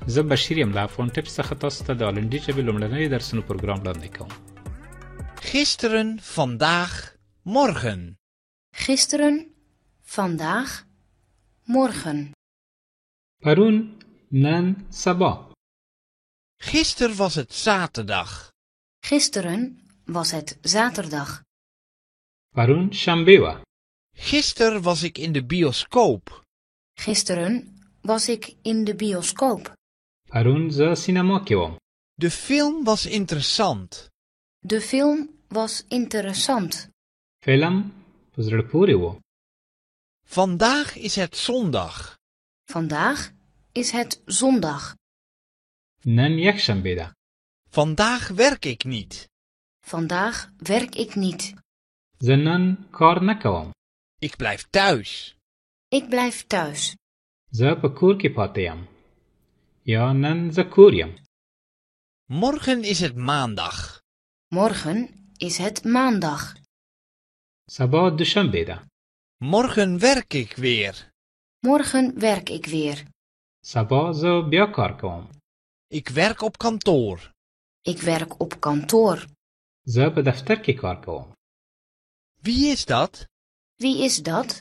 زه بشیر یم له افغان ټیپس څخه تاسو ته د هالندي ژبې لومړنی درسونو پروګرام وړاندې کوم. Gisteren, vandaag, morgen. Gisteren, vandaag, morgen. پرون، نن، سبا. Gisteren was het zaterdag. Gisteren was het zaterdag. پرون شنبه وه. Gisteren was ik in de bioscoop. Gisteren was ik in de bioscoop. پرون زه سینما کې وم. De film was interessant. De film was interessant. فلم په زړه پورې و. Vandaag is het zondag. Vandaag is het zondag. نن یک شنبه ده. Vandaag werk ik niet. Vandaag werk ik niet. زه نن کار نه کوم. Ik blijf thuis. Ik blijf thuis. زه په کور کې پاتې یم. یا نن زه کور یم. Morgen is het maandag. Morgen is het maandag. سبا دوشنبه ده. Morgen werk ik weer. Morgen werk ik weer. سبا زه بیا کار کوم. Ik werk op kantoor. Ik werk op kantoor. زه په دفتر کې کار کوم. Wie is dat? Wie is dat?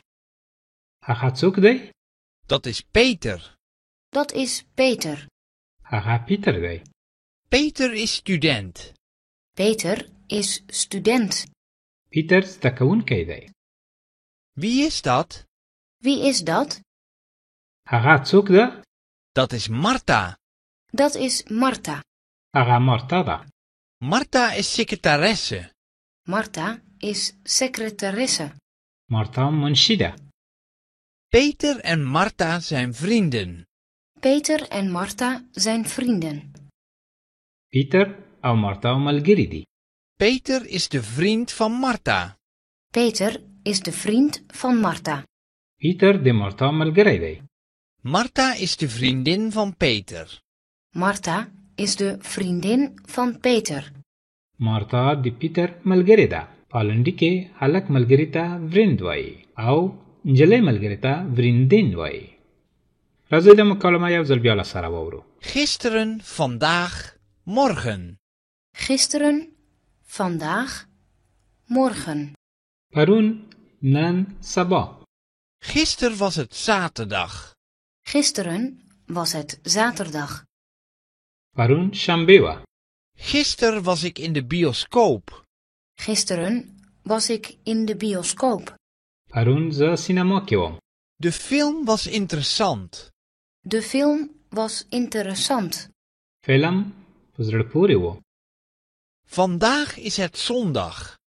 هغه څوک دی؟ Dat is Peter. Dat is Peter. هغه پیتر دی. Peter is student. Peter is student. پیتر زده کوونکی دی. Wie is dat? Wie is dat? هغه څوک ده؟ Dat is Marta. Dat is Marta. هغه مارتا ده. Marta is secretaresse. Marta is secretaresse. مارتا منشی ده. Peter en Marta zijn vrienden. Peter en Marta zijn vrienden. پیتر او مارتا ملګری دي. Peter is de vriend van Marta. Peter is de vriend van Marta. پیتر د مارتا ملګری دی. Marta is de vriendin van Peter. Marta is de vriendin van Peter. مارتا د پیتر ملګری ده. په هالندي کې هلک ملګری ته ورند وایي او نجلۍ ملګری ته وریندین وایي. راځئ د مکالمه یو ځل بیا له سره واورو. Gisteren, vandaag, morgen. Gisteren, vandaag, morgen. پرون، نن، سبا. Gisteren was het zaterdag. Gisteren was het zaterdag. پرون شنبه وه. Gisteren was ik in de bioscoop. Gisteren was ik in de bioscoop. پرون زه سینما کې وم. De film was interessant. De film was interessant. فلم په زړه پورې و. Vandaag is het zondag.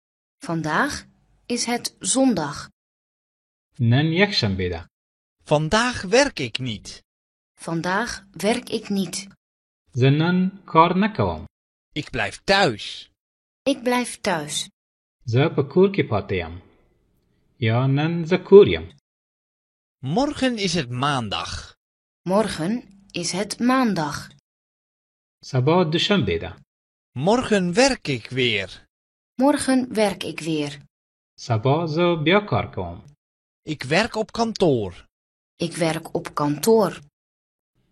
Vandaag is het zondag. نن یک شنبه ده. Vandaag werk ik niet. Vandaag werk ik niet. زه نن کار نه کوم. Ik blijf thuis. Ik blijf thuis. زه په کور کې پاتې یم. یا نن زه کور یم. Morgen is het maandag. Morgen is het maandag. سبا دوشنبه ده. Morgen werk ik weer. Morgen werk ik weer. سبا زه بیا کار کوم. Ik werk op kantoor. Ik werk op kantoor.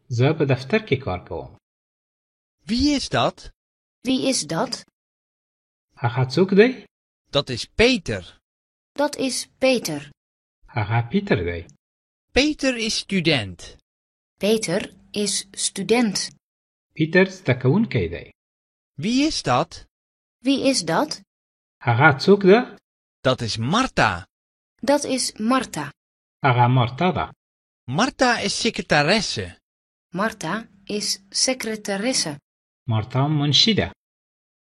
زه په دفتر کې کار کوم. Wie is dat? Wie is dat? هغه څوک دی؟ Dat is Peter. Dat is Peter. هغه پیتر دی. Peter is student. Peter is student. پیتر زده کوونکی دی. Wie is dat? Wie is dat? هغه څوک ده؟ Dat is Marta. Dat is Marta. هغه مارتا ده. Marta is secretaresse. Marta is secretaresse. مارتا منشی ده.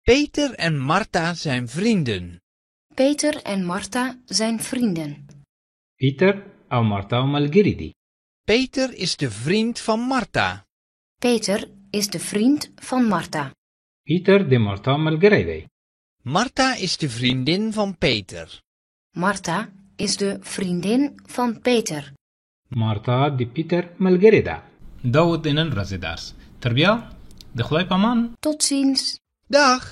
Peter en Marta zijn vrienden. Peter en Marta zijn vrienden. پیتر او مارتا ملګری دي. Peter is de vriend van Marta. Peter is de vriend van Marta. پیتر د مارتا ملګری دی. Marta is de vriendin van Peter. Marta is de vriendin van Peter. مارتا د پیتر ملګری ده. دا و د نن ورځې درس. تر بیا د خدای په امان. Tot ziens. Dag!